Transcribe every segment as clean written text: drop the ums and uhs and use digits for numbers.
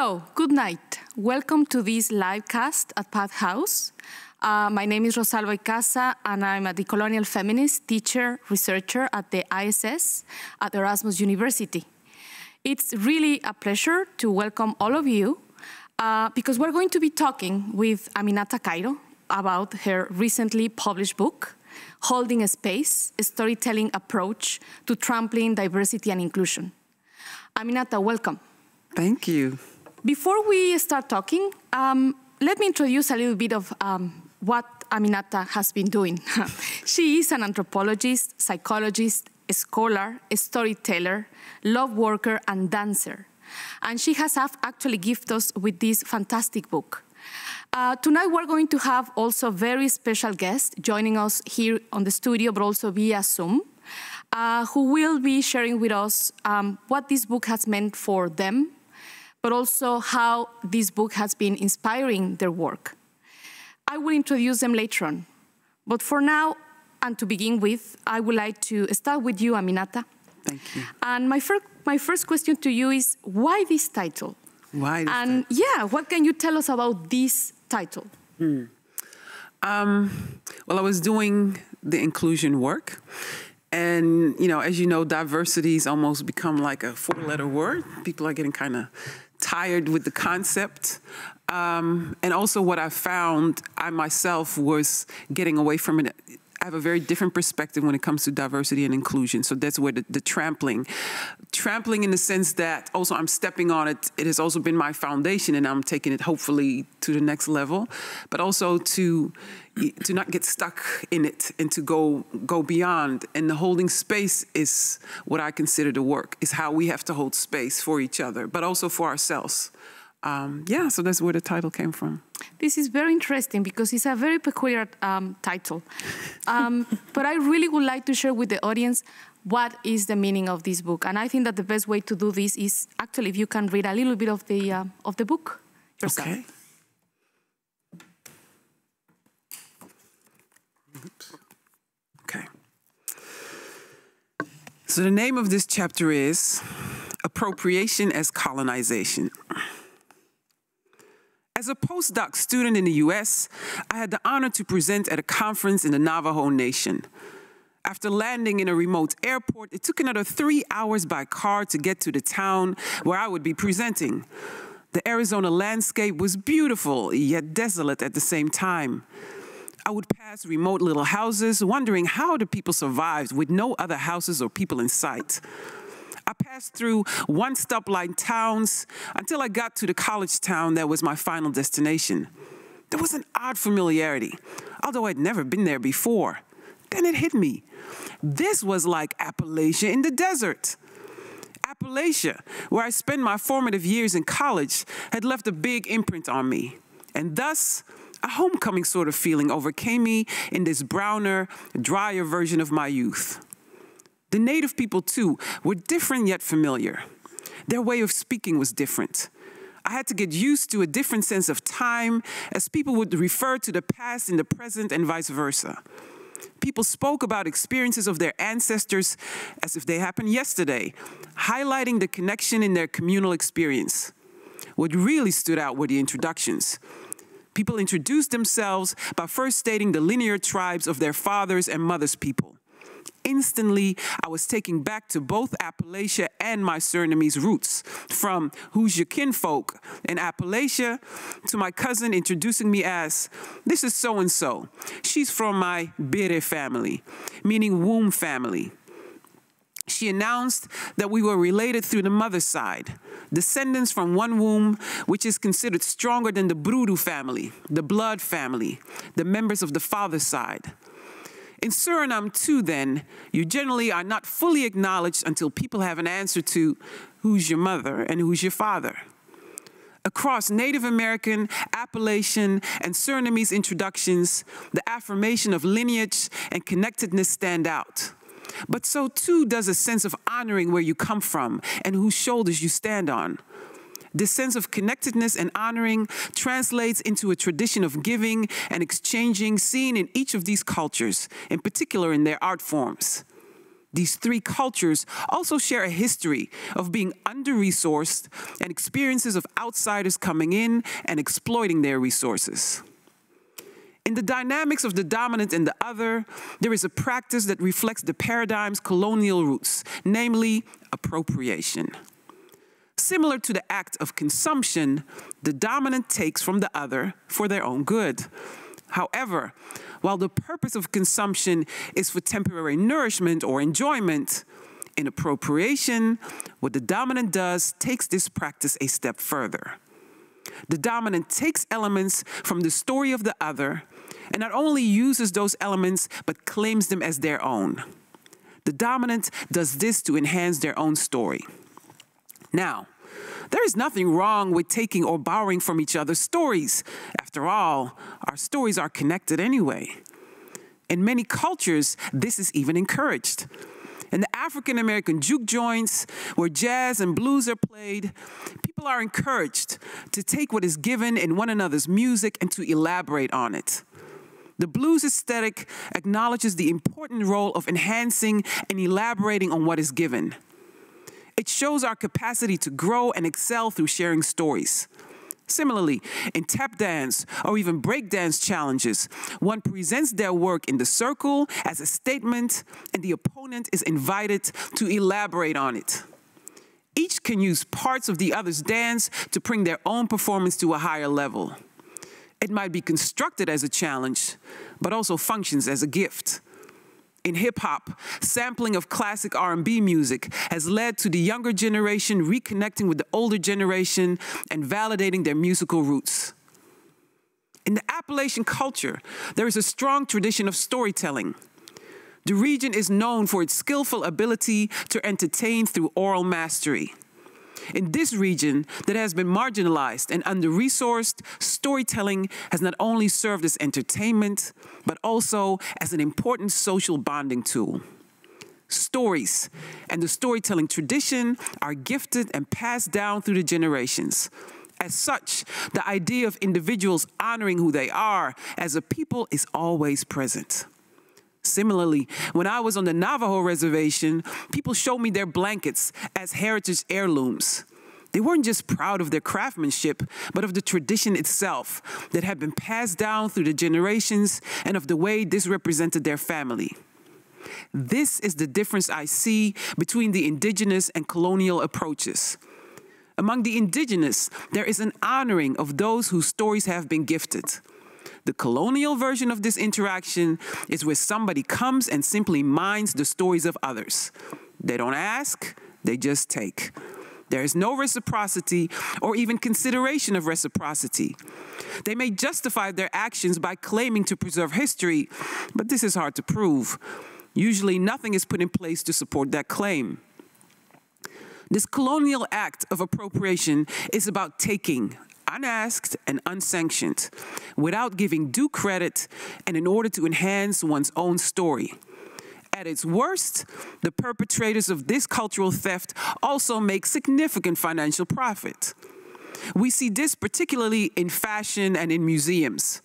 So, good night. Welcome to this live cast at Path House. My name is Rosalba Icaza, and I'm the Colonial Feminist teacher, researcher at the ISS at Erasmus University. It's really a pleasure to welcome all of you because we're going to be talking with Aminata Cairo about her recently published book, Holding Space, a storytelling approach to trampling diversity and inclusion. Aminata, welcome. Thank you. Before we start talking, let me introduce a little bit of what Aminata has been doing. She is an anthropologist, psychologist, a scholar, a storyteller, love worker, and dancer. And she has actually gifted us with this fantastic book. Tonight we're going to have also very special guests joining us here on the studio, but also via Zoom, who will be sharing with us what this book has meant for them, but also how this book has been inspiring their work. I will introduce them later on. But for now, and to begin with, I would like to start with you, Aminata. Thank you. And my first question to you is, why this title? Why this title? Yeah, what can you tell us about this title? Well, I was doing the inclusion work. And, as you know, diversity has almost become like a four-letter word. People are getting kind of tired with the concept. And also what I found, I myself was getting away from it. I have a very different perspective when it comes to diversity and inclusion. So that's where the trampling in the sense that also I'm stepping on it. It has also been my foundation, and I'm taking it hopefully to the next level, but also to not get stuck in it and to go beyond. And the holding space is what I consider the work, is how we have to hold space for each other, but also for ourselves. So that's where the title came from. This is very interesting because it's a very peculiar title. But I really would like to share with the audience what is the meaning of this book. And I think that the best way to do this is actually if you can read a little bit of the book yourself. Okay. Oops. Okay. So the name of this chapter is Appropriation as Colonization. As a postdoc student in the US, I had the honor to present at a conference in the Navajo Nation. After landing in a remote airport, it took another 3 hours by car to get to the town where I would be presenting. The Arizona landscape was beautiful, yet desolate at the same time. I would pass remote little houses, wondering how the people survived with no other houses or people in sight. I passed through one-stoplight towns until I got to the college town that was my final destination. There was an odd familiarity, although I'd never been there before. Then it hit me. This was like Appalachia in the desert. Appalachia, where I spent my formative years in college, had left a big imprint on me. And thus, a homecoming sort of feeling overcame me in this browner, drier version of my youth. The native people, too, were different yet familiar. Their way of speaking was different. I had to get used to a different sense of time, as people would refer to the past in the present and vice versa. People spoke about experiences of their ancestors as if they happened yesterday, highlighting the connection in their communal experience. What really stood out were the introductions. People introduced themselves by first stating the linear tribes of their fathers' and mothers' people. Instantly, I was taken back to both Appalachia and my Surinamese roots, from who's your kinfolk in Appalachia to my cousin introducing me as, this is so-and-so. She's from my Bere family, meaning womb family. She announced that we were related through the mother's side, descendants from one womb, which is considered stronger than the Brudu family, the blood family, the members of the father's side. In Suriname, too, then, you generally are not fully acknowledged until people have an answer to who's your mother and who's your father. Across Native American, Appalachian, and Surinamese introductions, the affirmation of lineage and connectedness stand out. But so, too, does a sense of honoring where you come from and whose shoulders you stand on. This sense of connectedness and honoring translates into a tradition of giving and exchanging seen in each of these cultures, in particular in their art forms. These three cultures also share a history of being under-resourced and experiences of outsiders coming in and exploiting their resources. In the dynamics of the dominant and the other, there is a practice that reflects the paradigm's colonial roots, namely appropriation. Similar to the act of consumption, the dominant takes from the other for their own good. However, while the purpose of consumption is for temporary nourishment or enjoyment, in appropriation, what the dominant does takes this practice a step further. The dominant takes elements from the story of the other and not only uses those elements, but claims them as their own. The dominant does this to enhance their own story. Now, there is nothing wrong with taking or borrowing from each other's stories. After all, our stories are connected anyway. In many cultures, this is even encouraged. In the African-American juke joints, where jazz and blues are played, people are encouraged to take what is given in one another's music and to elaborate on it. The blues aesthetic acknowledges the important role of enhancing and elaborating on what is given. It shows our capacity to grow and excel through sharing stories. Similarly, in tap dance or even breakdance challenges, one presents their work in the circle as a statement, and the opponent is invited to elaborate on it. Each can use parts of the other's dance to bring their own performance to a higher level. It might be constructed as a challenge, but also functions as a gift. In hip-hop, sampling of classic R&B music has led to the younger generation reconnecting with the older generation and validating their musical roots. In the Appalachian culture, there is a strong tradition of storytelling. The region is known for its skillful ability to entertain through oral mastery. In this region that has been marginalized and under-resourced, storytelling has not only served as entertainment, but also as an important social bonding tool. Stories and the storytelling tradition are gifted and passed down through the generations. As such, the idea of individuals honoring who they are as a people is always present. Similarly, when I was on the Navajo reservation, people showed me their blankets as heritage heirlooms. They weren't just proud of their craftsmanship, but of the tradition itself that had been passed down through the generations and of the way this represented their family. This is the difference I see between the indigenous and colonial approaches. Among the indigenous, there is an honoring of those whose stories have been gifted. The colonial version of this interaction is where somebody comes and simply mines the stories of others. They don't ask, they just take. There is no reciprocity or even consideration of reciprocity. They may justify their actions by claiming to preserve history, but this is hard to prove. Usually nothing is put in place to support that claim. This colonial act of appropriation is about taking, unasked and unsanctioned, without giving due credit and in order to enhance one's own story. At its worst, the perpetrators of this cultural theft also make significant financial profit. We see this particularly in fashion and in museums.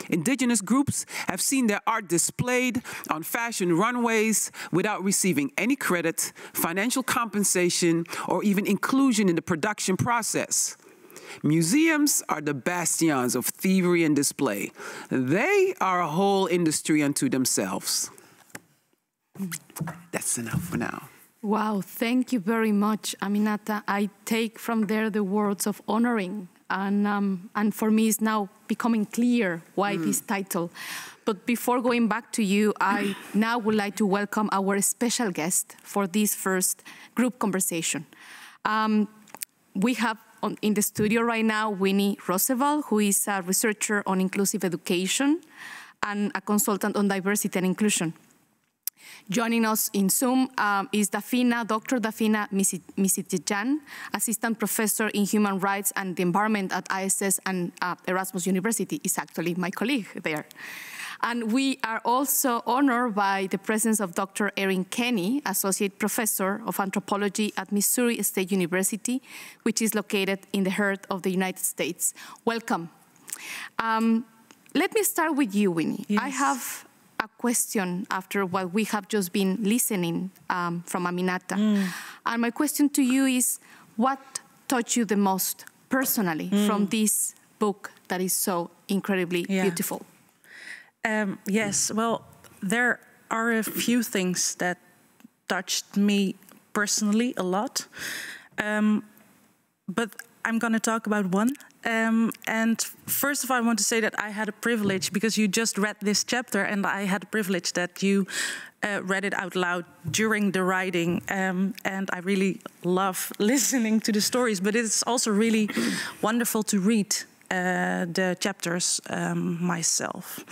Indigenous groups have seen their art displayed on fashion runways without receiving any credit, financial compensation, or even inclusion in the production process. Museums are the bastions of thievery and display. They are a whole industry unto themselves. That's enough for now. Wow, thank you very much, Aminata. I take from there the words of honoring, and for me it's now becoming clear why this title. But before going back to you, I now would like to welcome our special guest for this first group conversation. We have in the studio right now Winnie Roosevelt, who is a researcher on inclusive education and a consultant on diversity and inclusion. Joining us in Zoom is Dr. Dafina Misitijan, Assistant Professor in Human Rights and the Environment at ISS and Erasmus University, is actually my colleague there. And we are also honored by the presence of Dr. Erin Kenny, Associate Professor of Anthropology at Missouri State University, which is located in the heart of the United States. Welcome. Let me start with you, Winnie. Yes. I have a question after what we have just been listening from Aminata. And my question to you is, what taught you the most personally from this book that is so incredibly beautiful? Yes, well, there are a few things that touched me personally a lot. But I'm going to talk about one. And first of all, I want to say that I had a privilege, because you just read this chapter, and I had a privilege that you read it out loud during the writing. And I really love listening to the stories, but it's also really wonderful to read the chapters myself.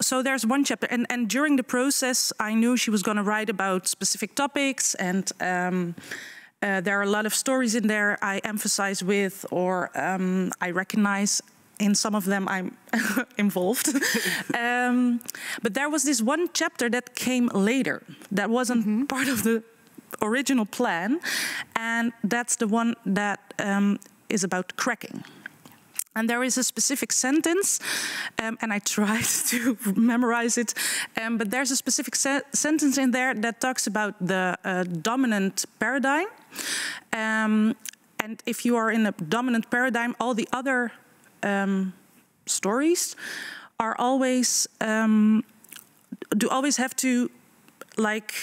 So there's one chapter, and during the process, I knew she was going to write about specific topics, and there are a lot of stories in there I emphasize with, or I recognize. In some of them I'm involved. But there was this one chapter that came later that wasn't part of the original plan, and that's the one that is about cracking. And there is a specific sentence, and I tried to memorize it, but there's a specific sentence in there that talks about the dominant paradigm. And if you are in a dominant paradigm, all the other stories are always, do always have to, like,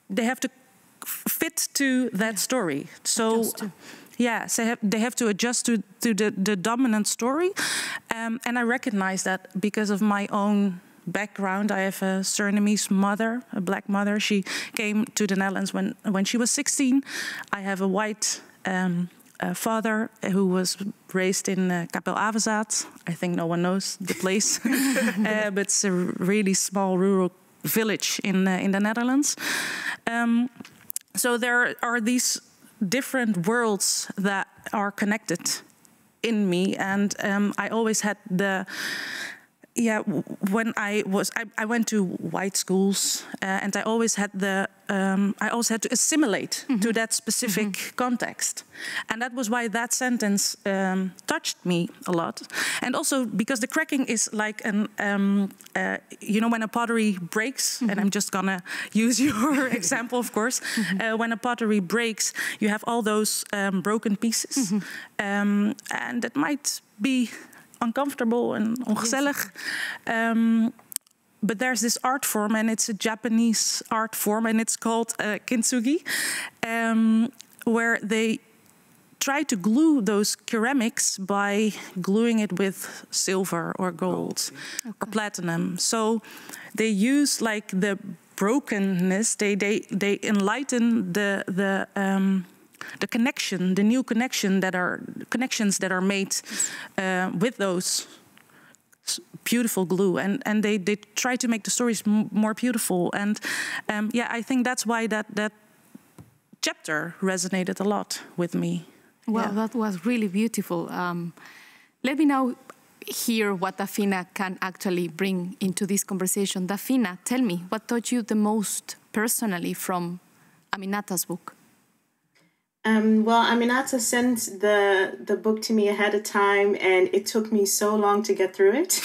they have to fit to that story. So yeah, so they have to adjust to the dominant story. And I recognize that because of my own background. I have a Surinamese mother, a black mother. She came to the Netherlands when she was 16. I have a white father who was raised in Kapel Avezaath. I think no one knows the place, but it's a really small rural village in the Netherlands. So there are these different worlds that are connected in me, and I always had the. Yeah, when I went to white schools, and I always had to assimilate to that specific context, and that was why that sentence touched me a lot. And also because the cracking is like an, you know, when a pottery breaks, and I'm just gonna use your example, of course. When a pottery breaks, you have all those broken pieces, and that might be uncomfortable and ongezellig. But there's this art form, and it's a Japanese art form, and it's called Kinsugi, where they try to glue those ceramics by gluing it with silver or gold or platinum. So they use like the brokenness, they enlighten the connection, the new connections that are made with those beautiful glue, and they try to make the stories more beautiful. And yeah, I think that's why that chapter resonated a lot with me. Well, that was really beautiful. Let me now hear what Dafina can actually bring into this conversation. Dafina, tell me, what taught you the most personally from Aminata's book? Well, Aminata sent the book to me ahead of time, and it took me so long to get through it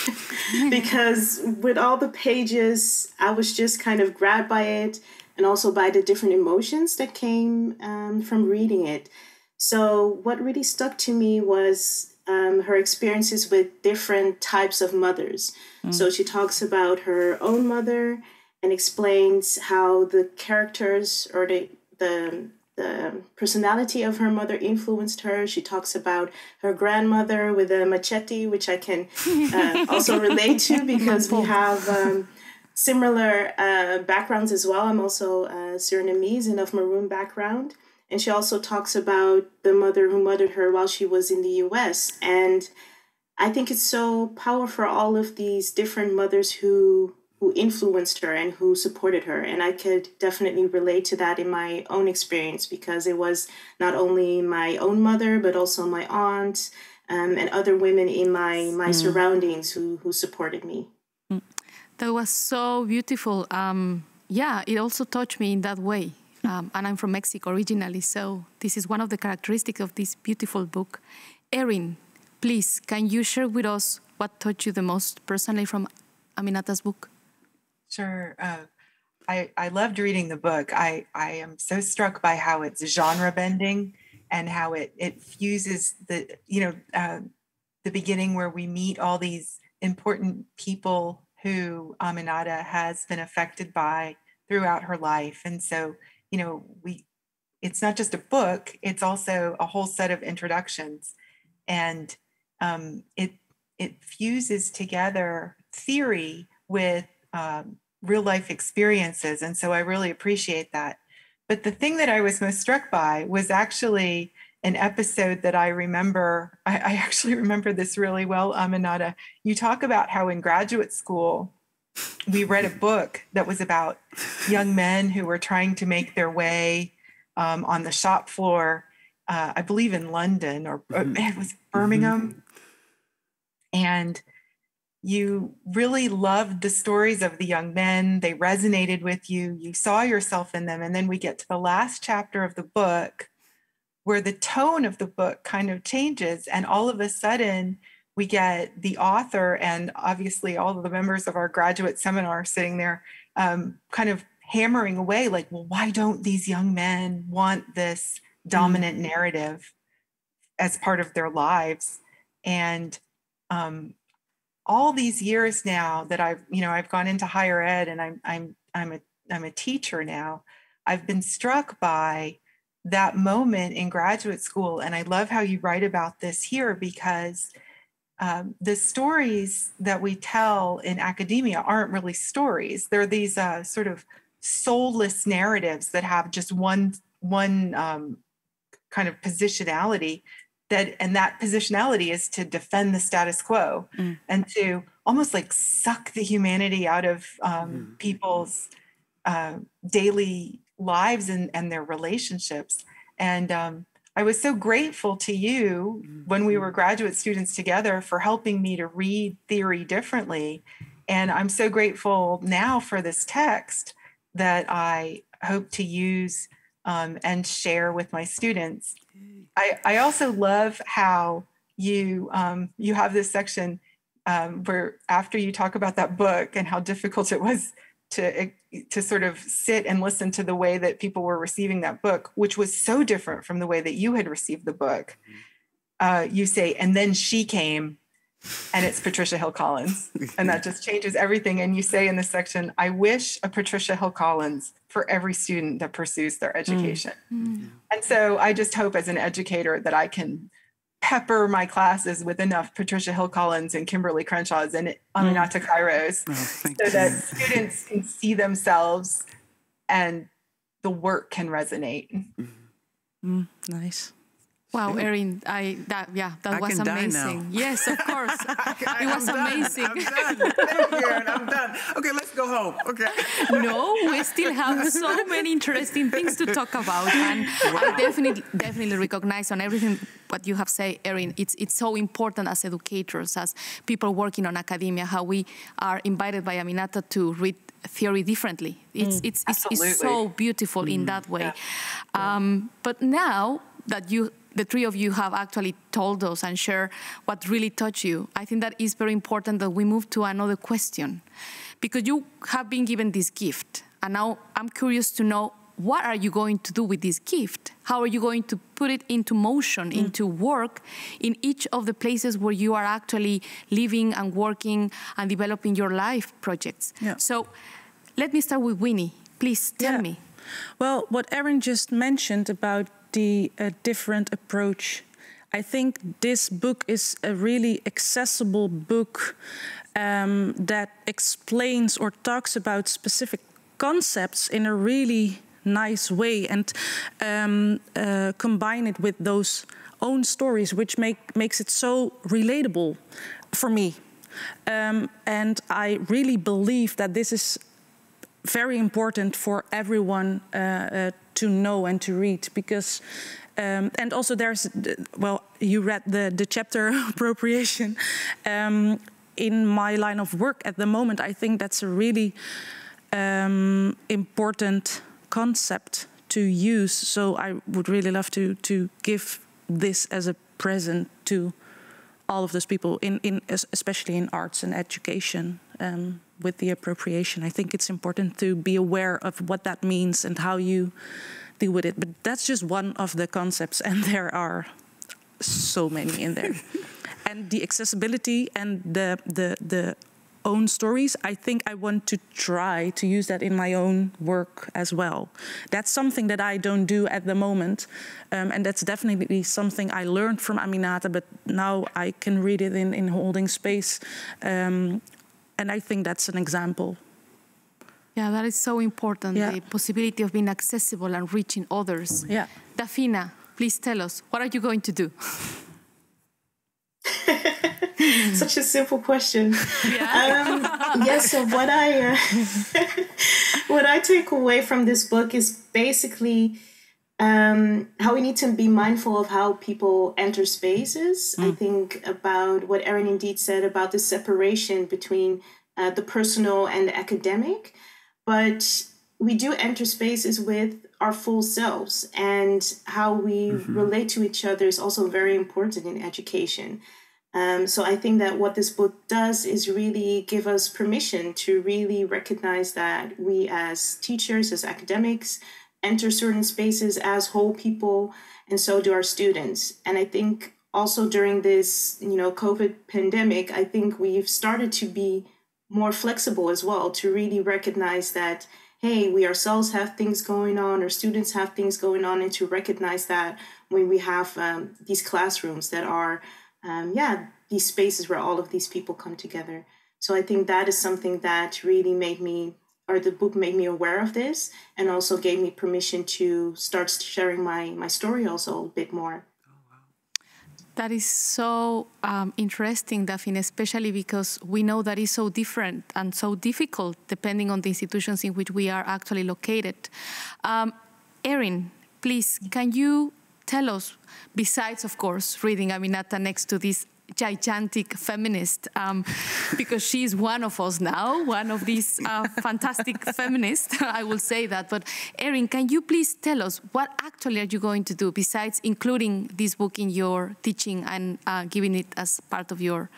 because with all the pages, I was just kind of grabbed by it, and also by the different emotions that came from reading it. So what really stuck to me was her experiences with different types of mothers. So she talks about her own mother and explains how the characters or the personality of her mother influenced her. She talks about her grandmother with a machete, which I can also relate to because we have similar backgrounds as well. I'm also Surinamese and of Maroon background. And she also talks about the mother who mothered her while she was in the US. And I think it's so powerful, all of these different mothers who influenced her and who supported her. And I could definitely relate to that in my own experience because it was not only my own mother, but also my aunt and other women in my surroundings who supported me. That was so beautiful. Yeah, it also touched me in that way. And I'm from Mexico originally, so this is one of the characteristics of this beautiful book. Erin, please, can you share with us what touched you the most personally from Aminata's book? Sure. I loved reading the book. I am so struck by how it's genre bending and how it fuses the beginning where we meet all these important people who Aminata has been affected by throughout her life. And so, it's not just a book, it's also a whole set of introductions. And it fuses together theory with real life experiences. And so I really appreciate that. But the thing that I was most struck by was actually an episode that I remember. I actually remember this really well, Aminata. You talk about how in graduate school, we read a book that was about young men who were trying to make their way on the shop floor, I believe in London, or it was Birmingham. And you really loved the stories of the young men. They resonated with you. You saw yourself in them. And then we get to the last chapter of the book where the tone of the book kind of changes. And all of a sudden, we get the author and obviously all of the members of our graduate seminar sitting there kind of hammering away like, well, why don't these young men want this dominant narrative as part of their lives? And all these years now that I've gone into higher ed and I'm a teacher now, I've been struck by that moment in graduate school. And I love how you write about this here, because the stories that we tell in academia aren't really stories. They're these sort of soulless narratives that have just one kind of positionality, and that positionality is to defend the status quo and to almost like suck the humanity out of people's daily lives and their relationships. And I was so grateful to you when we were graduate students together for helping me to read theory differently. And I'm so grateful now for this text that I hope to use and share with my students. I also love how you have this section where after you talk about that book and how difficult it was to sort of sit and listen to the way that people were receiving that book, which was so different from the way that you had received the book. You say, and then she came, and it's Patricia Hill Collins. And that just changes everything. And you say in this section, I wish a Patricia Hill Collins for every student that pursues their education. And so I just hope as an educator that I can pepper my classes with enough Patricia Hill Collins and Kimberly Crenshaw's and Aminata Cairo's so that students can see themselves and the work can resonate. Nice. Wow, Erin, that was amazing. Yes, of course. It was amazing. I'm done. Thank you, Erin. I'm done. Okay, let's go home. Okay. No, we still have so many interesting things to talk about. And I definitely recognize on everything what you have said, Erin. It's so important as educators, as people working on academia, how we are invited by Aminata to read theory differently. It's so beautiful in that way. Yeah. But now that the three of you have actually told us and shared what really touched you, I think that is very important that we move to another question. Because you have been given this gift, and now I'm curious to know, what are you going to do with this gift? How are you going to put it into motion, into work, in each of the places where you are actually living and working and developing your life projects? Yeah. So let me start with Winnie. Please tell me. Well, what Erin just mentioned about the different approach, I think this book is a really accessible book that explains or talks about specific concepts in a really nice way, and combine it with those own stories, which makes it so relatable for me. And I really believe that this is very important for everyone to know and to read, because and also there's, well, you read the chapter appropriation. In my line of work at the moment, I think that's a really important concept to use. So I would really love to give this as a present to all of those people, especially in arts and education, with the appropriation. I think it's important to be aware of what that means and how you deal with it. But that's just one of the concepts, and there are so many in there. And the accessibility and the own stories, I think I want to try to use that in my own work as well. That's something that I don't do at the moment, and that's definitely something I learned from Aminata, but now I can read it in Holding Space, and I think that's an example. Yeah, that is so important, the possibility of being accessible and reaching others. Yeah. Dafina, please tell us, what are you going to do? Such a simple question. So what I take away from this book is basically how we need to be mindful of how people enter spaces. I think about what Erin indeed said about the separation between the personal and the academic, but we do enter spaces with our full selves, and how we relate to each other is also very important in education. So I think that what this book does is really give us permission to really recognize that we as teachers, as academics, enter certain spaces as whole people, and so do our students. And I think also during this, COVID pandemic, I think we've started to be more flexible as well, to really recognize that, hey, we ourselves have things going on, our students have things going on, and to recognize that when we have these classrooms that are these spaces where all of these people come together. So I think that is something that really the book made me aware of this, and also gave me permission to start sharing my story also a bit more. That is so interesting, Daphne, especially because we know that it's so different and so difficult depending on the institutions in which we are actually located. Erin, please, can you tell us, besides, of course, reading Aminata next to this gigantic feminist, because she's one of us now, one of these fantastic feminists, I will say that. But Erin, can you please tell us what actually are you going to do besides including this book in your teaching and giving it as part of your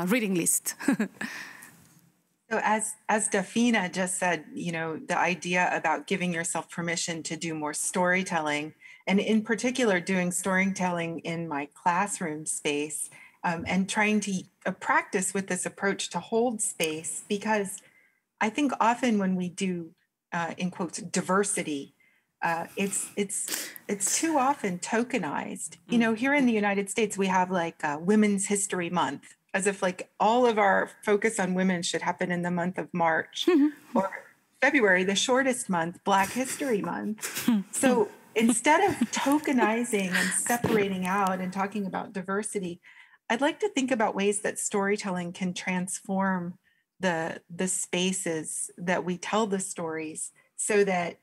reading list? So as Dafina just said, the idea about giving yourself permission to do more storytelling, and in particular doing storytelling in my classroom space, and trying to practice with this approach to hold space, because I think often when we do, in quotes, diversity, it's too often tokenized. Here in the United States, we have like Women's History Month, as if like all of our focus on women should happen in the month of March, or February, the shortest month, Black History Month. So instead of tokenizing and separating out and talking about diversity, I'd like to think about ways that storytelling can transform the spaces that we tell the stories, so that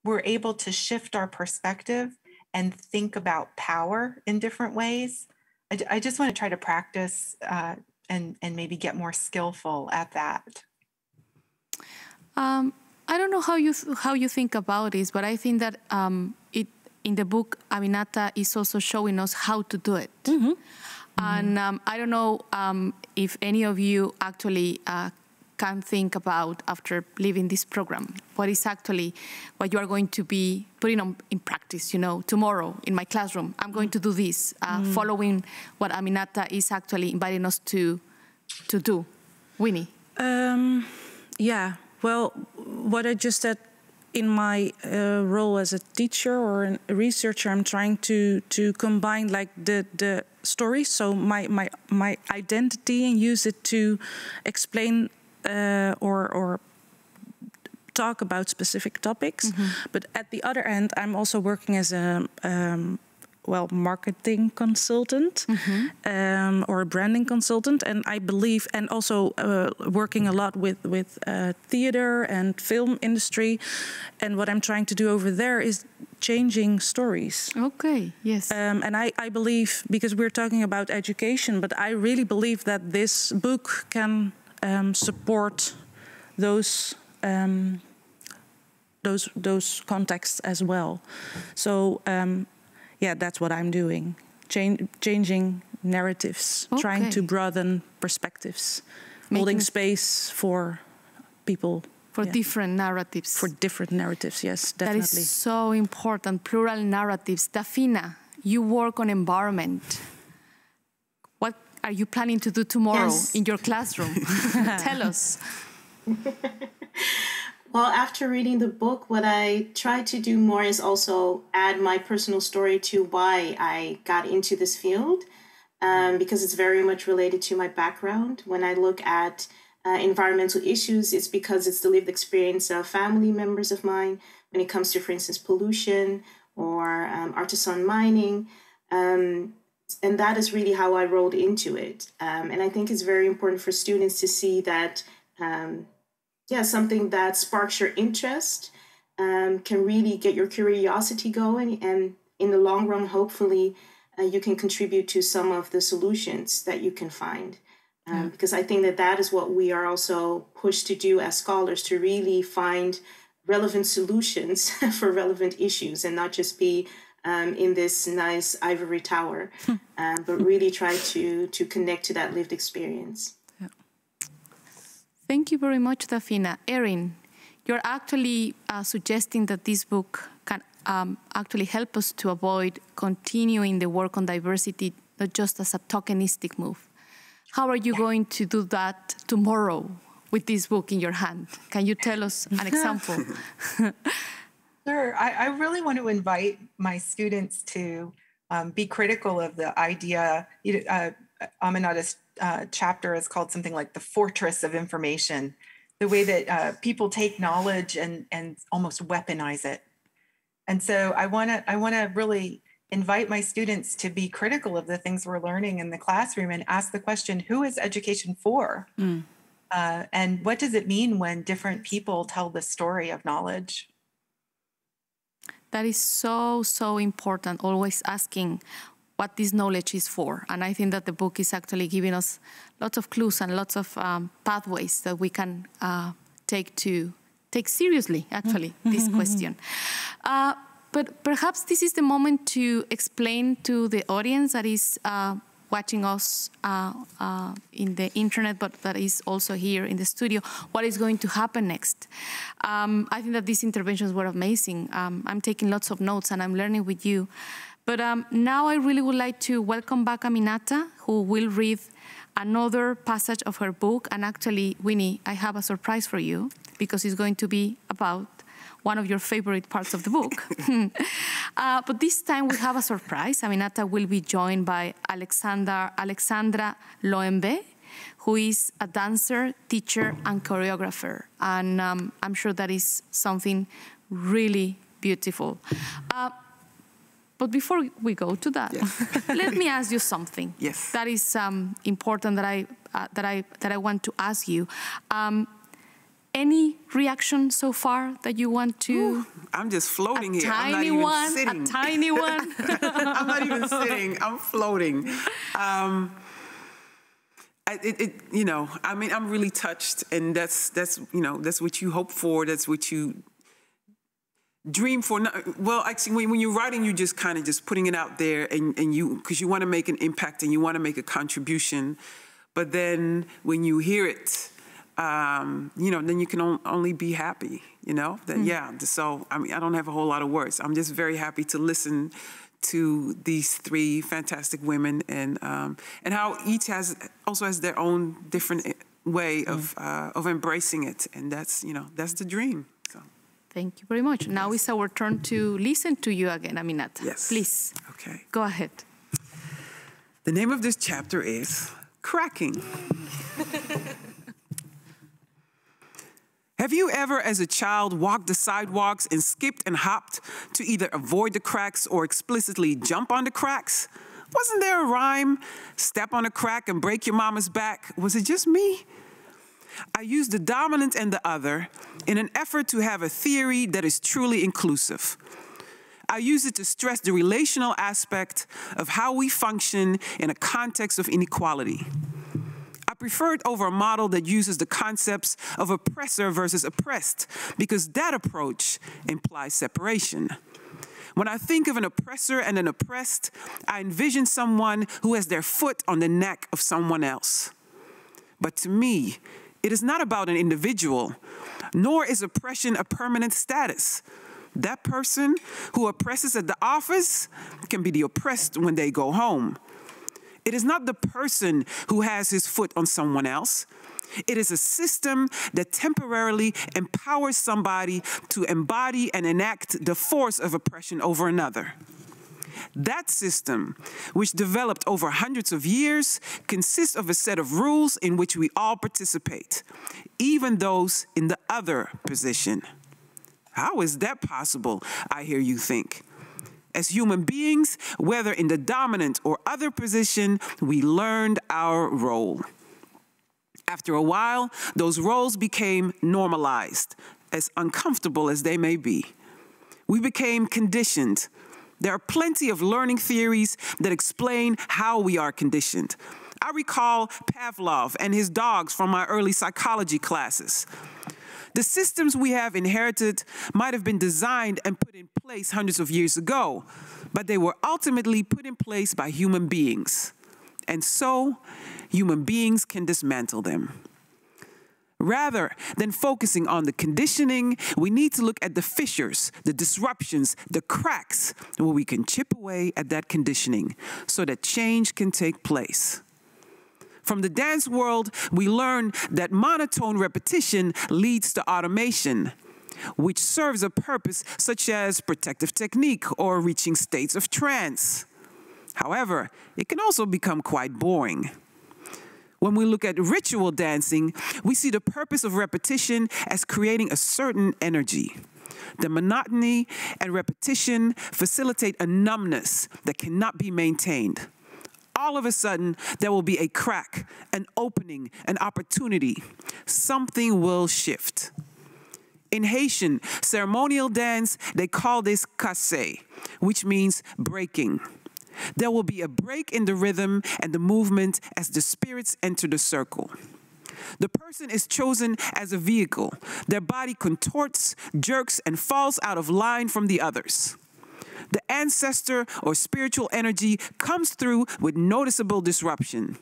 we're able to shift our perspective and think about power in different ways. I just want to try to practice and maybe get more skillful at that. I don't know how you think about this, but I think that in the book, Aminata is also showing us how to do it. And I don't know if any of you actually can think about, after leaving this program, what you are going to be putting in practice. Tomorrow in my classroom, I'm going to do this, following what Aminata is actually inviting us to do. Winnie? Yeah, well, what I just said, in my role as a teacher or a researcher, I'm trying to combine like the story, so my identity, and use it to explain or talk about specific topics. But at the other end, I'm also working as a marketing consultant or a branding consultant, and I believe, and also working a lot with theater and film industry, and what I'm trying to do over there is changing stories. Okay, yes. And I believe, because we're talking about education, but I really believe that this book can support those contexts as well. So yeah, that's what I'm doing, changing narratives, trying to broaden perspectives, holding space for people. For different narratives. For different narratives, yes, definitely. That is so important, plural narratives. Dafina, you work on environment. What are you planning to do tomorrow in your classroom? Tell us. Well, after reading the book, what I try to do more is also add my personal story to why I got into this field, because it's very much related to my background. When I look at environmental issues, it's because it's the lived experience of family members of mine when it comes to, for instance, pollution or artisan mining. And that is really how I rolled into it. And I think it's very important for students to see that, something that sparks your interest can really get your curiosity going. And in the long run, hopefully, you can contribute to some of the solutions that you can find. Because I think that that is what we are also pushed to do as scholars, to really find relevant solutions for relevant issues and not just be in this nice ivory tower, but really try to connect to that lived experience. Yeah. Thank you very much, Dafina. Erin, you're actually suggesting that this book can actually help us to avoid continuing the work on diversity, not just as a tokenistic move. How are you going to do that tomorrow with this book in your hand? Can you tell us an example? Sure. I really want to invite my students to be critical of the idea. Aminata's chapter is called something like the fortress of information, the way that people take knowledge and almost weaponize it. And so I want to really invite my students to be critical of the things we're learning in the classroom and ask the question, who is education for? And what does it mean when different people tell the story of knowledge? That is so, so important, always asking what this knowledge is for. And I think that the book is actually giving us lots of clues and lots of pathways that we can take seriously, actually, this question. But perhaps this is the moment to explain to the audience that is watching us in the internet, but that is also here in the studio, what is going to happen next. I think that these interventions were amazing. I'm taking lots of notes and I'm learning with you. But now I really would like to welcome back Aminata, who will read another passage of her book. And actually, Winnie, I have a surprise for you, because it's going to be about one of your favorite parts of the book. But this time we have a surprise. Aminata will be joined by Alexandra Loembe, who is a dancer, teacher, and choreographer. And I'm sure that is something really beautiful. But before we go to that, let me ask you something. Yes. That is important that I want to ask you. Any reaction so far that you want to? Ooh, I'm just floating here. I'm not even sitting. A tiny one. I'm not even sitting. I'm floating. I mean, I'm really touched, and that's what you hope for. That's what you dream for. Well, actually, when you're writing, you're just kind of just putting it out there, and because you want to make an impact and you want to make a contribution. But then when you hear it, then you can only be happy, So, I mean, I don't have a whole lot of words. I'm just very happy to listen to these three fantastic women and how each also has their own different way of embracing it. And that's the dream. So. Thank you very much. Now it's our turn to listen to you again, Aminata. Yes. Please. Okay. Go ahead. The name of this chapter is Cracking. Have you ever, as a child, walked the sidewalks and skipped and hopped to either avoid the cracks or explicitly jump on the cracks? Wasn't there a rhyme? Step on a crack and break your mama's back. Was it just me? I use the dominant and the other in an effort to have a theory that is truly inclusive. I use it to stress the relational aspect of how we function in a context of inequality. I prefer it over a model that uses the concepts of oppressor versus oppressed, because that approach implies separation. When I think of an oppressor and an oppressed, I envision someone who has their foot on the neck of someone else. But to me, it is not about an individual, nor is oppression a permanent status. That person who oppresses at the office can be the oppressed when they go home. It is not the person who has his foot on someone else. It is a system that temporarily empowers somebody to embody and enact the force of oppression over another. That system, which developed over hundreds of years, consists of a set of rules in which we all participate, even those in the other position. How is that possible, I hear you think? As human beings, whether in the dominant or other position, we learned our role. After a while, those roles became normalized, as uncomfortable as they may be. We became conditioned. There are plenty of learning theories that explain how we are conditioned. I recall Pavlov and his dogs from my early psychology classes. The systems we have inherited might have been designed and put in place hundreds of years ago, but they were ultimately put in place by human beings. And so, human beings can dismantle them. Rather than focusing on the conditioning, we need to look at the fissures, the disruptions, the cracks, where we can chip away at that conditioning so that change can take place. From the dance world, we learn that monotone repetition leads to automation, which serves a purpose such as protective technique or reaching states of trance. However, it can also become quite boring. When we look at ritual dancing, we see the purpose of repetition as creating a certain energy. The monotony and repetition facilitate a numbness that cannot be maintained. All of a sudden, there will be a crack, an opening, an opportunity. Something will shift. In Haitian ceremonial dance, they call this casse, which means breaking. There will be a break in the rhythm and the movement as the spirits enter the circle. The person is chosen as a vehicle. Their body contorts, jerks, and falls out of line from the others. The ancestor or spiritual energy comes through with noticeable disruption.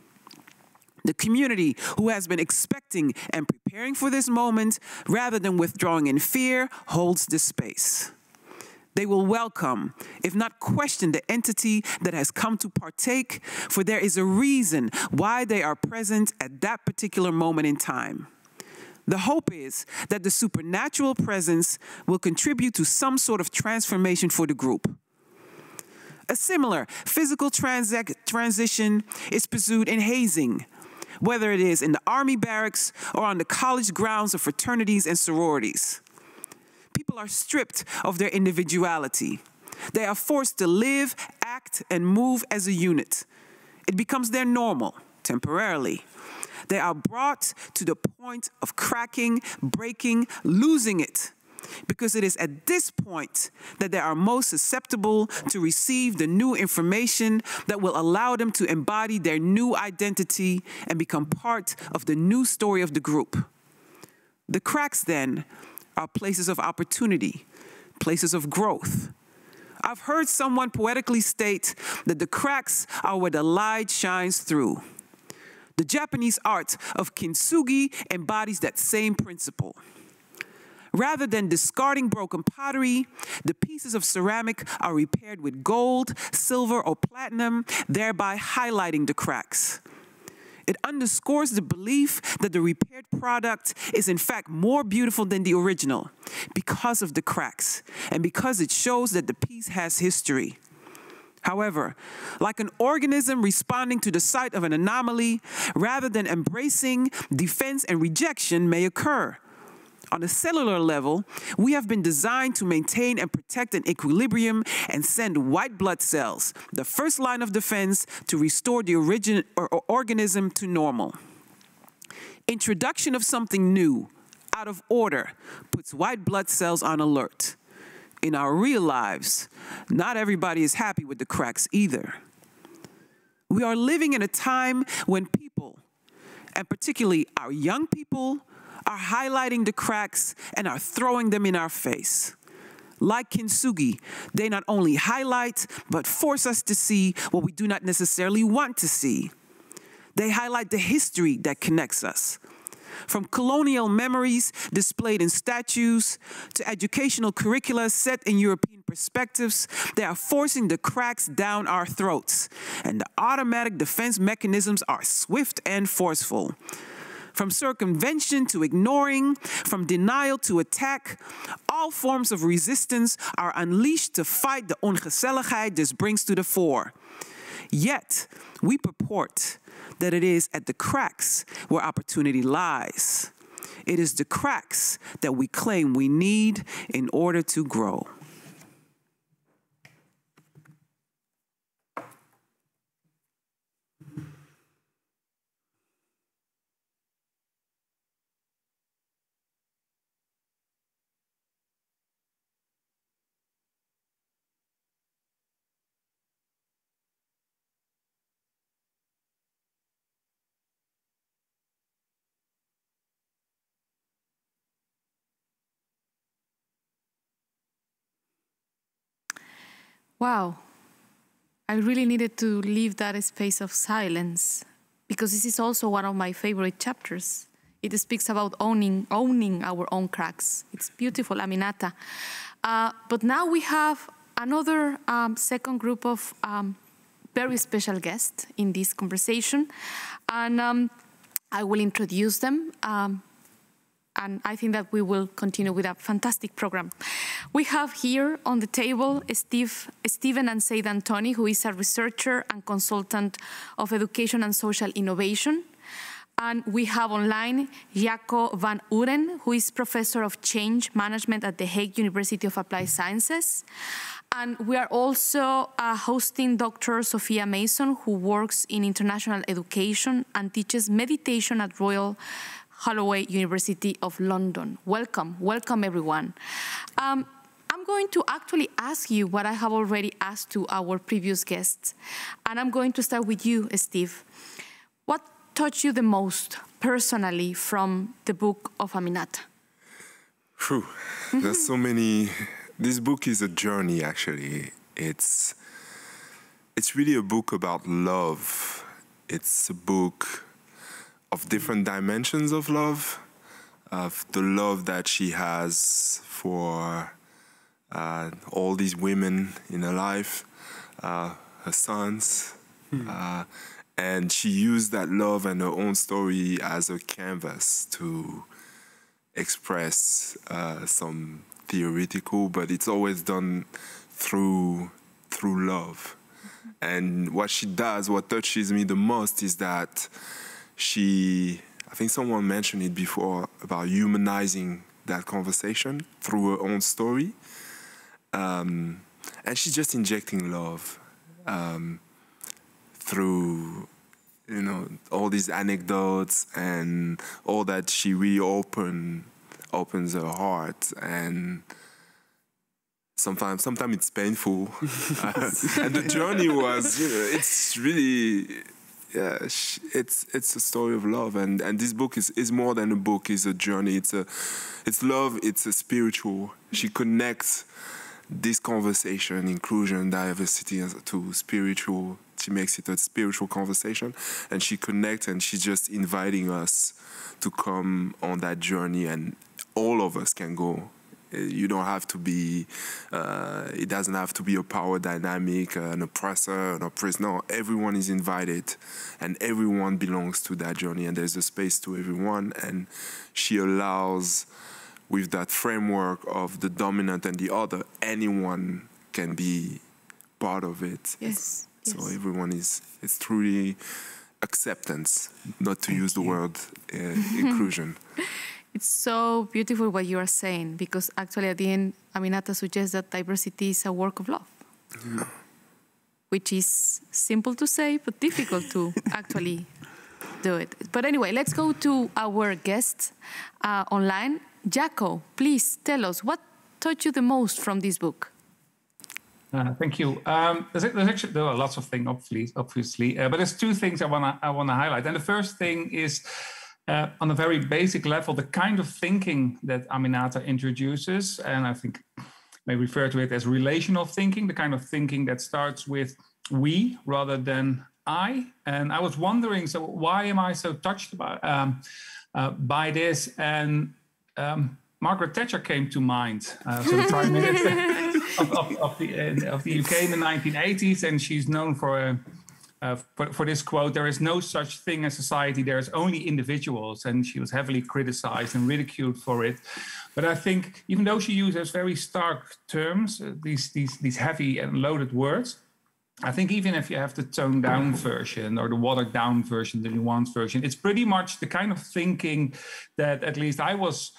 The community, who has been expecting and preparing for this moment, rather than withdrawing in fear, holds the space. They will welcome, if not question, the entity that has come to partake, for there is a reason why they are present at that particular moment in time. The hope is that the supernatural presence will contribute to some sort of transformation for the group. A similar physical transition is pursued in hazing, whether it is in the army barracks or on the college grounds of fraternities and sororities. People are stripped of their individuality. They are forced to live, act, and move as a unit. It becomes their normal, temporarily. They are brought to the point of cracking, breaking, losing it, because it is at this point that they are most susceptible to receive the new information that will allow them to embody their new identity and become part of the new story of the group. The cracks, then, are places of opportunity, places of growth. I've heard someone poetically state that the cracks are where the light shines through. The Japanese art of Kinsugi embodies that same principle. Rather than discarding broken pottery, the pieces of ceramic are repaired with gold, silver, or platinum, thereby highlighting the cracks. It underscores the belief that the repaired product is in fact more beautiful than the original because of the cracks and because it shows that the piece has history. However, like an organism responding to the sight of an anomaly, rather than embracing, defense and rejection may occur. On a cellular level, we have been designed to maintain and protect an equilibrium and send white blood cells, the first line of defense, to restore the organism to normal. Introduction of something new, out of order, puts white blood cells on alert. In our real lives, not everybody is happy with the cracks either. We are living in a time when people, and particularly our young people, are highlighting the cracks and are throwing them in our face. Like Kinsugi, they not only highlight, but force us to see what we do not necessarily want to see. They highlight the history that connects us. From colonial memories displayed in statues to educational curricula set in European perspectives, they are forcing the cracks down our throats, and the automatic defense mechanisms are swift and forceful. From circumvention to ignoring, from denial to attack, all forms of resistance are unleashed to fight the ongezelligheid this brings to the fore. Yet, we purport that it is at the cracks where opportunity lies. It is the cracks that we claim we need in order to grow. Wow. I really needed to leave that space of silence because this is also one of my favorite chapters. It speaks about owning our own cracks. It's beautiful, Aminata. But now we have another second group of very special guests in this conversation, and I will introduce them. And I think that we will continue with a fantastic program. We have here on the table Steven and Said Antoni, who is a researcher and consultant of education and social innovation. And we have online Jaco van Uren, who is professor of change management at the Hague University of Applied Sciences. And we are also hosting Dr. Sophia Mason, who works in international education and teaches meditation at Royal Holloway University of London. Welcome, welcome everyone. I'm going to actually ask you what I have already asked to our previous guests. And I'm going to start with you, Steve. What touched you the most personally from the book of Aminata? Whew, there's so many. This book is a journey, actually. It's really a book about love. It's a book of different dimensions of love, of the love that she has for all these women in her life, her sons, and she used that love and her own story as a canvas to express some theoretical, but it's always done through love. And what she does, what touches me the most is that I think someone mentioned it before about humanizing that conversation through her own story. And she's just injecting love through, all these anecdotes and all that. She really opens her heart, and sometimes it's painful. And the journey was, it's really, yeah, it's a story of love, and this book is more than a book. It's a journey. It's love. It's a spiritual. She connects this conversation, inclusion, diversity, to spiritual. She makes it a spiritual conversation, and she connects, and she's just inviting us to come on that journey, and all of us can go. You don't have to be, it doesn't have to be a power dynamic, an oppressor, an oppressed. No, everyone is invited, and everyone belongs to that journey, and there's a space to everyone. And she allows, with that framework of the dominant and the other, anyone can be part of it. Yes. So everyone it's truly acceptance, not to use the word inclusion. It's so beautiful what you are saying, because actually at the end, Aminata suggests that diversity is a work of love, which is simple to say, but difficult to actually do it. But anyway, let's go to our guests online. Jaco, please tell us, what touched you the most from this book? Thank you. There are lots of things, obviously, but there's two things I wanna highlight. And the first thing is, on a very basic level, the kind of thinking that Aminata introduces, and I think may refer to it as relational thinking, the kind of thinking that starts with we rather than I. And I was wondering, so why am I so touched by this? And Margaret Thatcher came to mind, so the Prime Minister of the UK in the 1980s, and she's known for this quote: "There is no such thing as society, there is only individuals," and she was heavily criticized and ridiculed for it. But I think even though she uses very stark terms, these heavy and loaded words, I think even if you have the toned down version or the watered down version, the nuanced version, it's pretty much the kind of thinking that at least I was,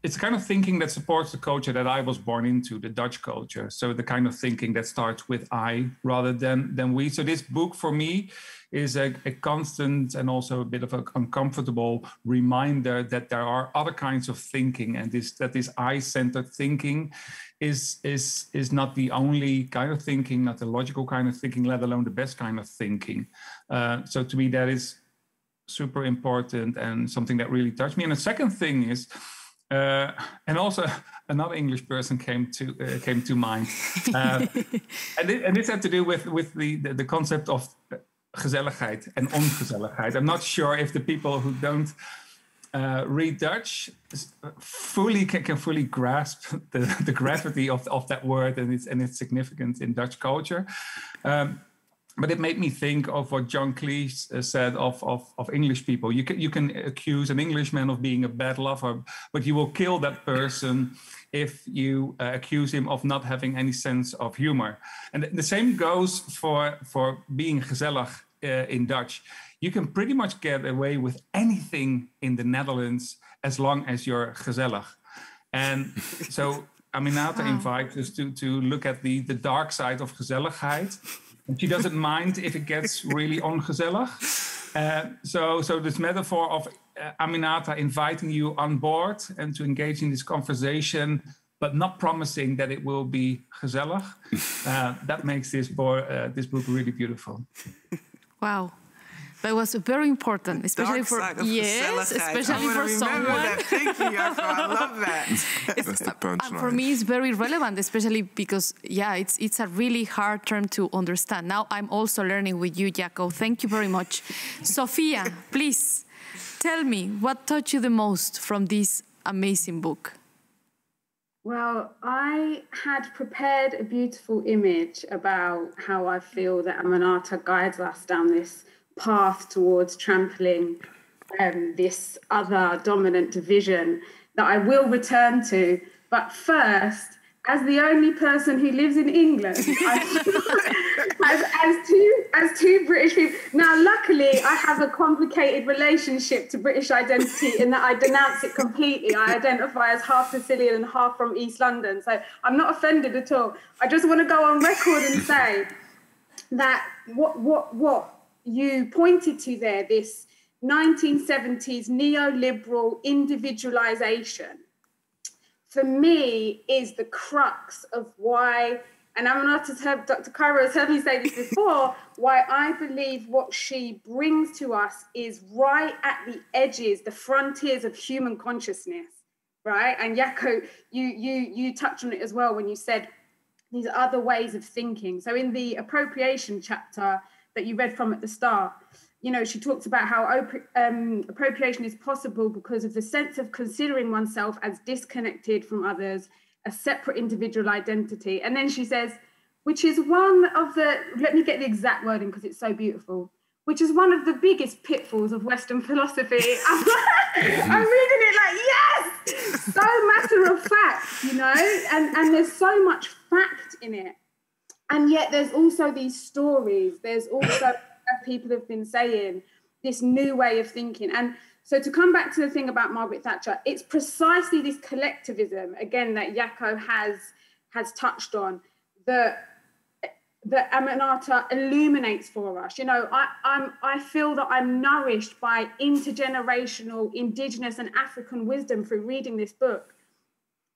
it's the kind of thinking that supports the culture that I was born into, the Dutch culture. So the kind of thinking that starts with I rather than we. So this book for me is a constant and also a bit of an uncomfortable reminder that there are other kinds of thinking, and that this I-centered thinking is not the only kind of thinking, not the logical kind of thinking, let alone the best kind of thinking. So to me, that is super important and something that really touched me. And the second thing is, and also another English person came to mind, and this had to do with the concept of gezelligheid and ongezelligheid. I'm not sure if the people who don't read Dutch can fully grasp the gravity of that word and its significance in Dutch culture. But it made me think of what John Cleese said of English people. You can accuse an Englishman of being a bad lover, but you will kill that person if you accuse him of not having any sense of humor. And the same goes for being gezellig in Dutch. You can pretty much get away with anything in the Netherlands as long as you're gezellig. And so Aminata invites us to look at the dark side of gezelligheid. And she doesn't mind if it gets really ongezellig. So this metaphor of Aminata inviting you on board and to engage in this conversation, but not promising that it will be gezellig, that makes this book really beautiful. Wow. That was very important, especially for especially for someone. That. Thank you, Jacco. I love that. And for me, it's very relevant, especially because it's a really hard term to understand. Now I'm also learning with you, Jacco. Thank you very much. Sophia, please tell me what touched you the most from this amazing book. Well, I had prepared a beautiful image about how I feel that Aminata guides us down this path towards trampling this other dominant division that I will return to. But first, as the only person who lives in England, as two British people. Now, luckily, I have a complicated relationship to British identity in that I denounce it completely. I identify as half Sicilian and half from East London, so I'm not offended at all. I just want to go on record and say that what you pointed to there, this 1970s neoliberal individualization, for me is the crux of why, and Aminata's heard, Dr. Cairo has heard me say this before, why I believe what she brings to us is right at the edges, the frontiers of human consciousness, right? And Jacco, you touched on it as well when you said these other ways of thinking. So in the appropriation chapter that you read from at the start, you know, she talks about how appropriation is possible because of the sense of considering oneself as disconnected from others, a separate individual identity. And then she says, which is one of the, let me get the exact wording because it's so beautiful, which is one of the biggest pitfalls of Western philosophy. I'm reading it like, yes, so matter of fact, you know, and there's so much fact in it. And yet there's also these stories, there's also, as people have been saying, this new way of thinking. And so to come back to the thing about Margaret Thatcher, it's precisely this collectivism, again, that Jacco has touched on, that Aminata illuminates for us. You know, I feel that I'm nourished by intergenerational Indigenous and African wisdom through reading this book,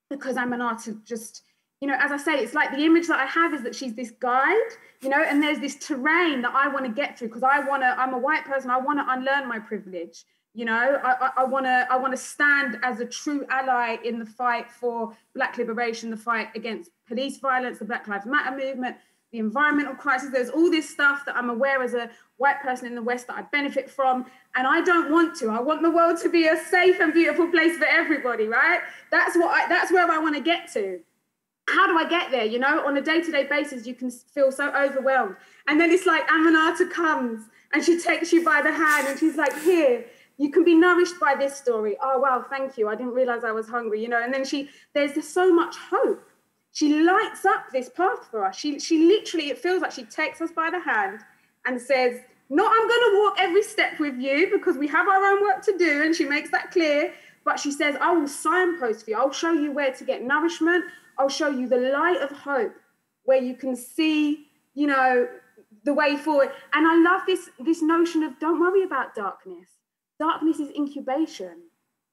because Aminata just, you know, as I say, it's like the image that I have is that she's this guide, you know, and there's this terrain that I want to get through because I'm a white person, I want to unlearn my privilege. You know, I want to stand as a true ally in the fight for Black liberation, the fight against police violence, the Black Lives Matter movement, the environmental crisis. There's all this stuff that I'm aware as a white person in the West that I benefit from. And I don't want to. I want the world to be a safe and beautiful place for everybody, right? That's where I want to get to. How do I get there? You know, on a day-to-day basis, you can feel so overwhelmed. And then it's like Aminata comes and she takes you by the hand and she's like, here, you can be nourished by this story. Oh, wow, thank you. I didn't realize I was hungry, you know. And then there's just so much hope. She lights up this path for us. She literally, it feels like she takes us by the hand and says, no, I'm going to walk every step with you because we have our own work to do. And she makes that clear. But she says, I will signpost for you. I'll show you where to get nourishment. I'll show you the light of hope where you can see, you know, the way forward. And I love this notion of don't worry about darkness. Darkness is incubation.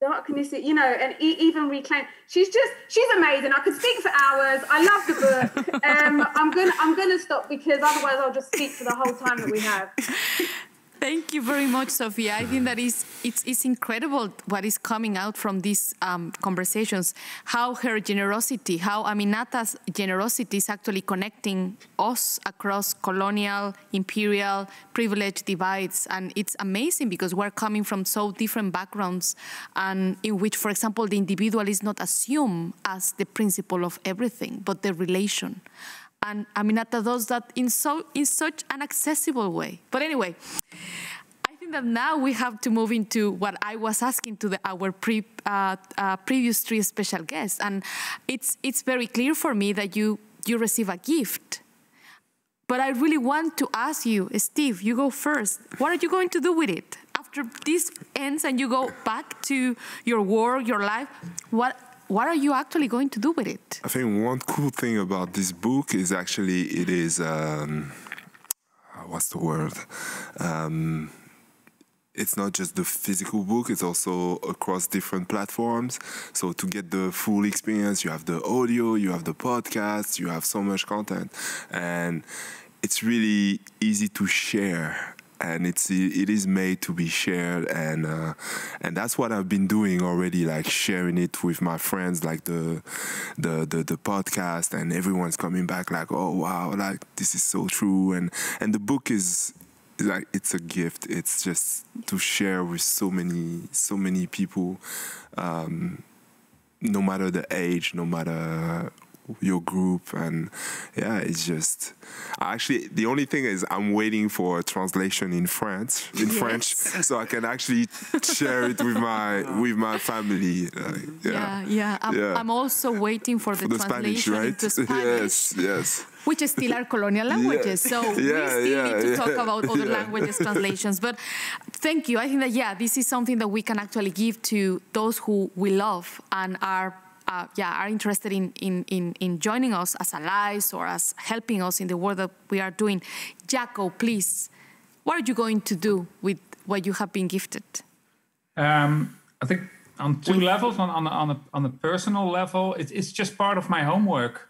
Darkness, you know, and even reclaim. She's amazing. I could speak for hours. I love the book. I'm gonna stop because otherwise I'll just speak for the whole time that we have. Thank you very much, Sophia. I think that it's incredible what is coming out from these conversations, how her generosity, how Aminata's generosity is actually connecting us across colonial, imperial, privilege divides. And it's amazing because we're coming from so different backgrounds and in which, for example, the individual is not assumed as the principle of everything, but the relation. And Aminata does that in such an accessible way. But anyway, I think that now we have to move into what I was asking to our previous three special guests. And it's very clear for me that you receive a gift. But I really want to ask you, Steve, you go first. What are you going to do with it? After this ends and you go back to your work, your life, what are you actually going to do with it? I think one cool thing about this book is actually it is, what's the word? It's not just the physical book, it's also across different platforms. So to get the full experience, you have the audio, you have the podcast, you have so much content. And it's really easy to share. And it is made to be shared, and that's what I've been doing already, like sharing it with my friends, like the podcast, and everyone's coming back like, oh wow, like this is so true, and the book is like it's a gift. It's just to share with so many people, no matter the age, no matter your group, and yeah, it's just actually the only thing is I'm waiting for a translation in French, so I can actually share it with my family. I'm also waiting for the translation Spanish, right? into Spanish. Yes. Which is still our colonial languages. So we still need to talk about other languages translations. But thank you. I think that, this is something that we can actually give to those who we love and are interested in joining us as allies or as helping us in the work that we are doing. Jaco, please, what are you going to do with what you have been gifted? I think on two levels. On a personal level, it's just part of my homework,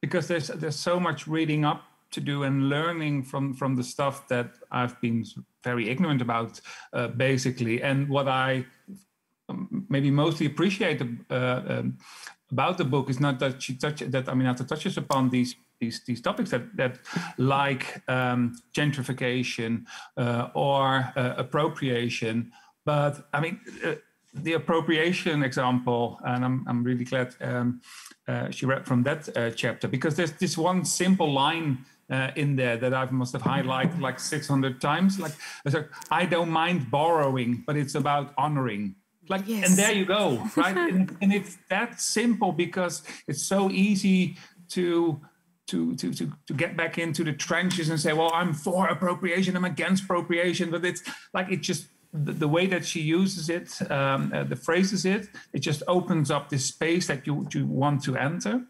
because there's so much reading up to do and learning from the stuff that I've been very ignorant about, basically. And what I maybe mostly appreciate about the book is not that Aminata touches upon these topics that like gentrification or appropriation, but I mean the appropriation example, and I'm really glad she read from that chapter, because there's this one simple line in there that I must have highlighted like 600 times. Like, I don't mind borrowing, but it's about honoring. Like, yes. And there you go, right? and it's that simple because it's so easy to get back into the trenches and say, well, I'm for appropriation, I'm against appropriation. But it's like, it just, the way that she uses it, the phrases it just opens up this space that you want to enter.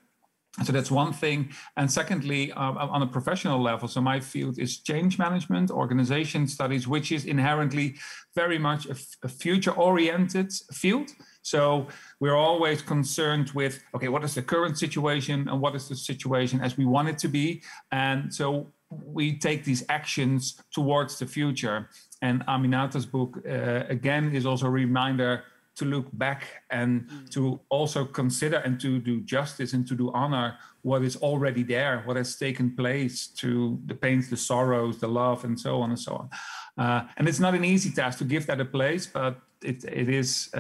So that's one thing. And secondly, on a professional level, so my field is change management, organization studies, which is inherently very much a future-oriented field. So we're always concerned with, okay, what is the current situation and what is the situation as we want it to be? And so we take these actions towards the future. And Aminata's book, again, is also a reminder to look back and to also consider and to do justice and to do honor what is already there, what has taken place, to the pains, the sorrows, the love, and so on and so on. And it's not an easy task to give that a place, but it is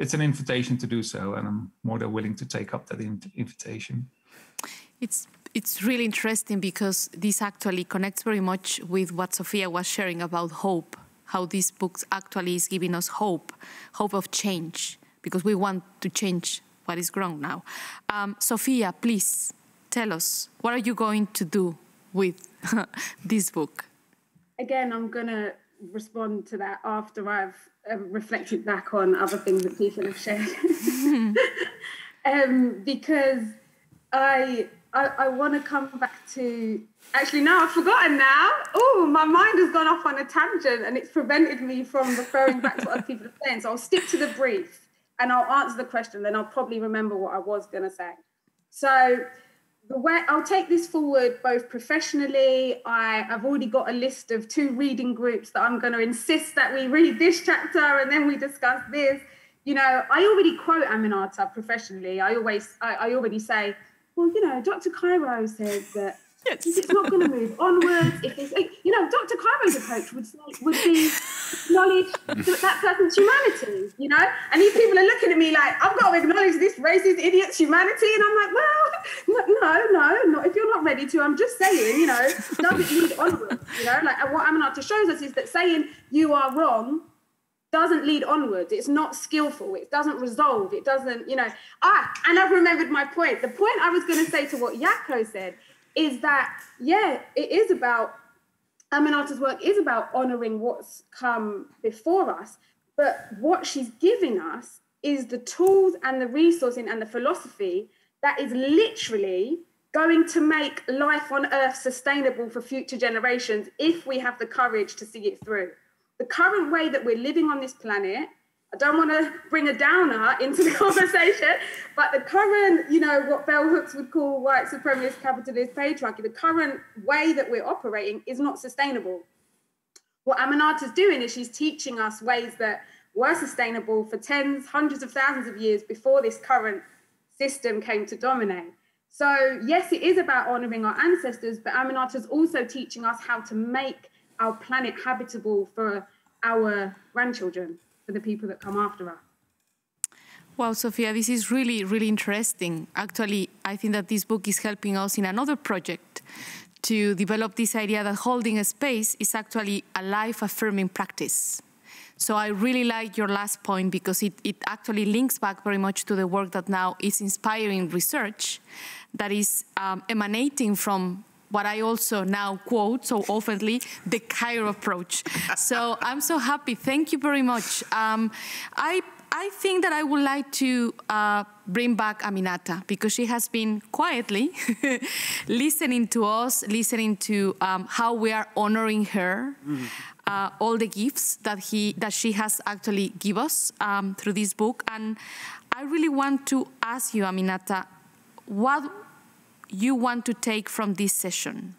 it's an invitation to do so, and I'm more than willing to take up that invitation. It's really interesting because this actually connects very much with what Sophia was sharing about hope, how this book actually is giving us hope of change, because we want to change what is wrong now. Sophia, please tell us, what are you going to do with this book? Again, I'm going to respond to that after I've reflected back on other things that people have shared. Because I want to come back to, actually now I've forgotten now. Oh, my mind has gone off on a tangent and it's prevented me from referring back to what other people are saying. So I'll stick to the brief and I'll answer the question, then I'll probably remember what I was going to say. So the way I'll take this forward both professionally, I've already got a list of 2 reading groups that I'm going to insist that we read this chapter and then we discuss this. You know, I already quote Aminata professionally. I already say, well, you know, Dr. Cairo says that it's not going to move onwards. If it's, you know, Dr. Cairo's approach would be acknowledge that person's humanity, you know? And these people are looking at me like, I've got to acknowledge this racist idiot's humanity. And I'm like, well, no, if you're not ready to, I'm just saying, you know, does it lead onwards? You know, like what Aminata shows us is that saying you are wrong doesn't lead onwards. It's not skillful. It doesn't resolve. It doesn't, you know. And I've remembered my point. The point I was going to say to what Jaco said is that, yeah, it is about, Aminata's work is about honoring what's come before us, but what she's giving us is the tools and the resourcing and the philosophy that is literally going to make life on Earth sustainable for future generations if we have the courage to see it through. The current way that we're living on this planet, I don't want to bring a downer into the conversation, but the current, you know, what bell hooks would call white supremacist, capitalist, patriarchy, the current way that we're operating is not sustainable. What Aminata's doing is she's teaching us ways that were sustainable for tens, hundreds of thousands of years before this current system came to dominate. So yes, it is about honoring our ancestors, but Aminata's also teaching us how to make our planet habitable for our grandchildren, for the people that come after us. Wow, Sophia, this is really, really interesting. Actually, I think that this book is helping us in another project to develop this idea that holding a space is actually a life-affirming practice. So I really like your last point because it actually links back very much to the work that now is inspiring research that is emanating from what I also now quote so oftenly, the Cairo approach. So I'm so happy. Thank you very much. I think that I would like to bring back Aminata because she has been quietly listening to us, listening to how we are honoring her, all the gifts that she has actually given us through this book. And I really want to ask you, Aminata, what you want to take from this session?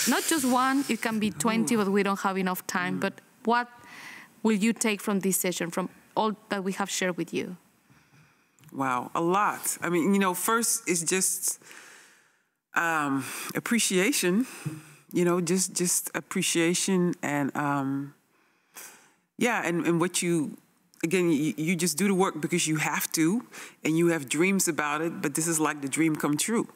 Not just one, it can be 20, but we don't have enough time. But what will you take from this session, from all that we have shared with you? Wow, a lot. I mean, you know, first is just appreciation, you know, just appreciation and, yeah, and what you, again, you just do the work because you have to, and you have dreams about it, but this is like the dream come true,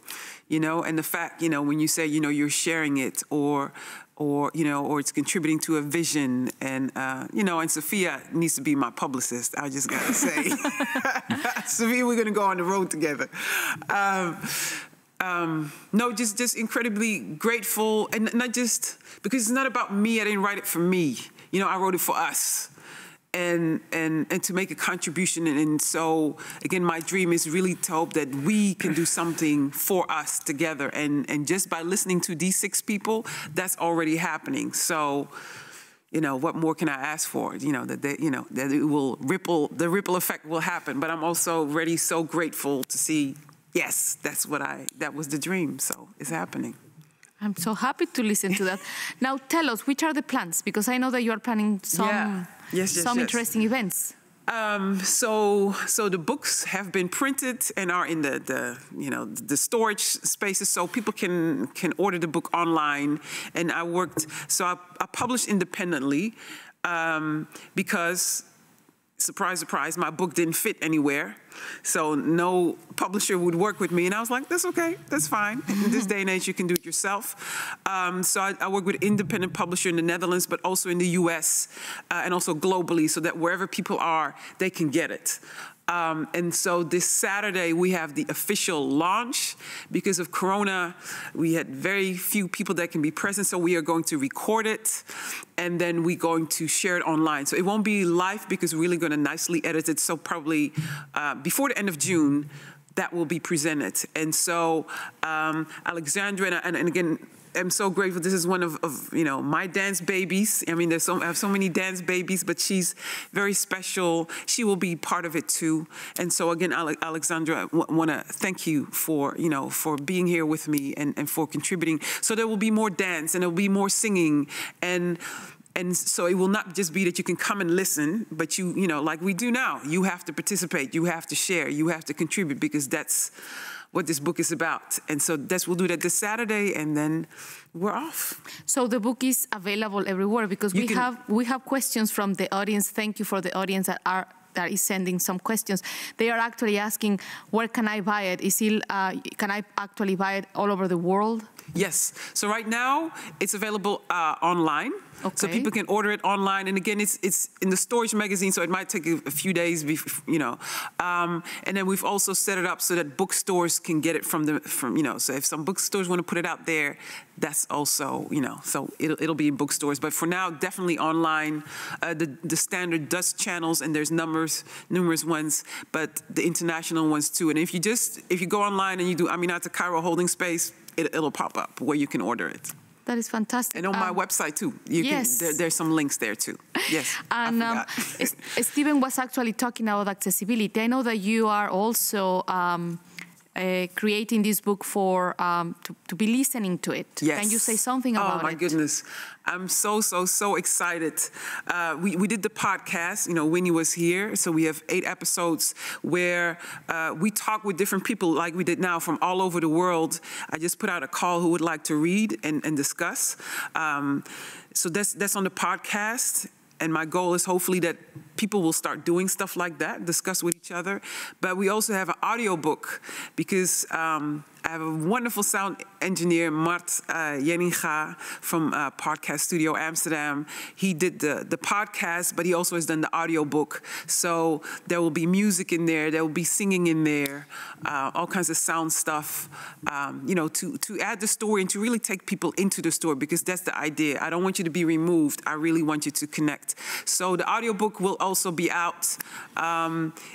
you know? And the fact, you know, when you say, you know, you're sharing it or you know, or it's contributing to a vision, and, you know, and Sophia needs to be my publicist, I just gotta say. Sophia, we're gonna go on the road together. No, just incredibly grateful, and not just, because it's not about me, I didn't write it for me. You know, I wrote it for us. And to make a contribution. And so, again, my dream is really to hope that we can do something for us together. And just by listening to these 6 people, that's already happening. So, you know, what more can I ask for? You know, that it will ripple, the ripple effect will happen. But I'm also already so grateful to see Yes, that was the dream, so it's happening. I'm so happy to listen to that. Now tell us, which are the plans? Because I know that you are planning some interesting events. So the books have been printed and are in the storage spaces, so people can order the book online. And I published independently because, surprise, surprise, my book didn't fit anywhere. So no publisher would work with me. And I was like, that's okay, that's fine. In this day and age, you can do it yourself. So I work with an independent publisher in the Netherlands, but also in the US and also globally, so that wherever people are, they can get it. And so this Saturday, we have the official launch. Because of Corona, we had very few people that can be present, so we are going to record it, and then we're going to share it online. So it won't be live because we're really going to nicely edit it, so probably before the end of June, that will be presented. And so Alexandra, and again, I'm so grateful. This is one of my dance babies. I mean, I have so many dance babies, but she's very special. She will be part of it too. And so again, Alexandra, I want to thank you for being here with me and for contributing. So there will be more dance and there will be more singing, and so it will not just be that you can come and listen, but you like we do now. You have to participate. You have to share. You have to contribute, because that's what this book is about. And so we'll do that this Saturday, and then we're off. So the book is available everywhere, because we have questions from the audience. Thank you for the audience that is sending some questions. They are actually asking, where can I buy it? Can I actually buy it all over the world? Yes. So right now, it's available online. Okay. So people can order it online. And again, it's in the storage magazine, so it might take a few days, and then we've also set it up so that bookstores can get it from so if some bookstores want to put it out there, that's also, so it'll be in bookstores. But for now, definitely online. The standard Dutch channels, and there's numerous ones, but the international ones too. And if you go online and you do Aminata Cairo Holding Space, it'll pop up where you can order it. That is fantastic. And on my website too. There's some links there too. Yes. And Stephen was actually talking about accessibility. I know that you are also creating this book for to be listening to it. Yes. Can you say something about it? Oh my goodness. I'm so excited. We did the podcast, Winnie was here, so we have 8 episodes where we talk with different people like we did now from all over the world. I just put out a call who would like to read and discuss. So that's on the podcast. And my goal is hopefully that people will start doing stuff like that, discuss with each other. But we also have an audiobook, because I have a wonderful sound engineer, Mart Jenninga from Podcast Studio Amsterdam. He did the podcast, but he also has done the audiobook. So there will be music in there, there will be singing in there, all kinds of sound stuff, to add the story and to really take people into the story, because that's the idea. I don't want you to be removed. I really want you to connect. So the audiobook will also be out,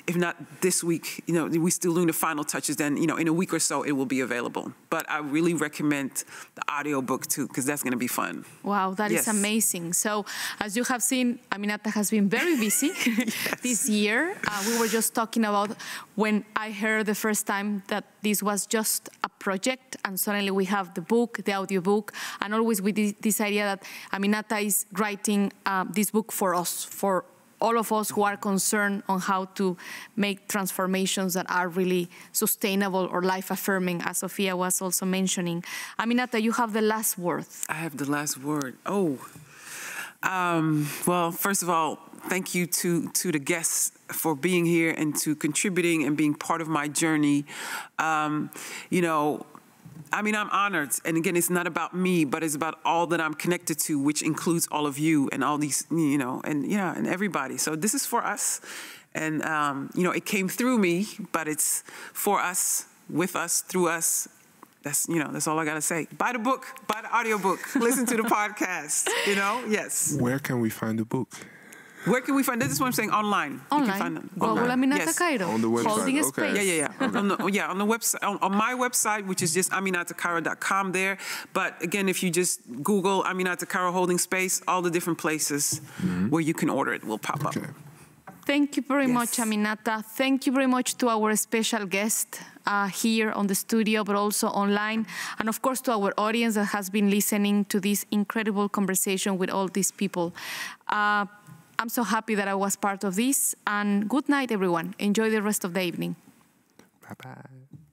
if not this week. We're still doing the final touches. Then, in a week or so, it will be available. But I really recommend the audiobook too, because that's going to be fun. Wow, that is amazing. So as you have seen, Aminata has been very busy this year. We were just talking about when I heard the first time that this was just a project, and suddenly we have the book, the audiobook, and always with this idea that Aminata is writing this book for us, for all of us who are concerned on how to make transformations that are really sustainable or life-affirming, as Sophia was also mentioning. Aminata, you have the last word. I have the last word. Oh. Well, first of all, thank you to the guests for being here and to contributing and being part of my journey. I'm honored. And again, it's not about me, but it's about all that I'm connected to, which includes all of you and all these, and everybody. So this is for us. And, it came through me, but it's for us, with us, through us. That's all I got to say. Buy the book, buy the audiobook, listen to the podcast, yes. Where can we find the book? Where can we find this? Is what I'm saying. Online. You can find them. Aminata Cairo. On the website. Holding Space. Yeah. Okay. On the website, on my website, which is just AminataCairo.com there. But again, if you just Google Aminata Cairo Holding Space, all the different places where you can order it will pop up. Thank you very much, Aminata. Thank you very much to our special guest here on the studio, but also online. And of course, to our audience that has been listening to this incredible conversation with all these people. I'm so happy that I was part of this. And good night, everyone. Enjoy the rest of the evening. Bye-bye.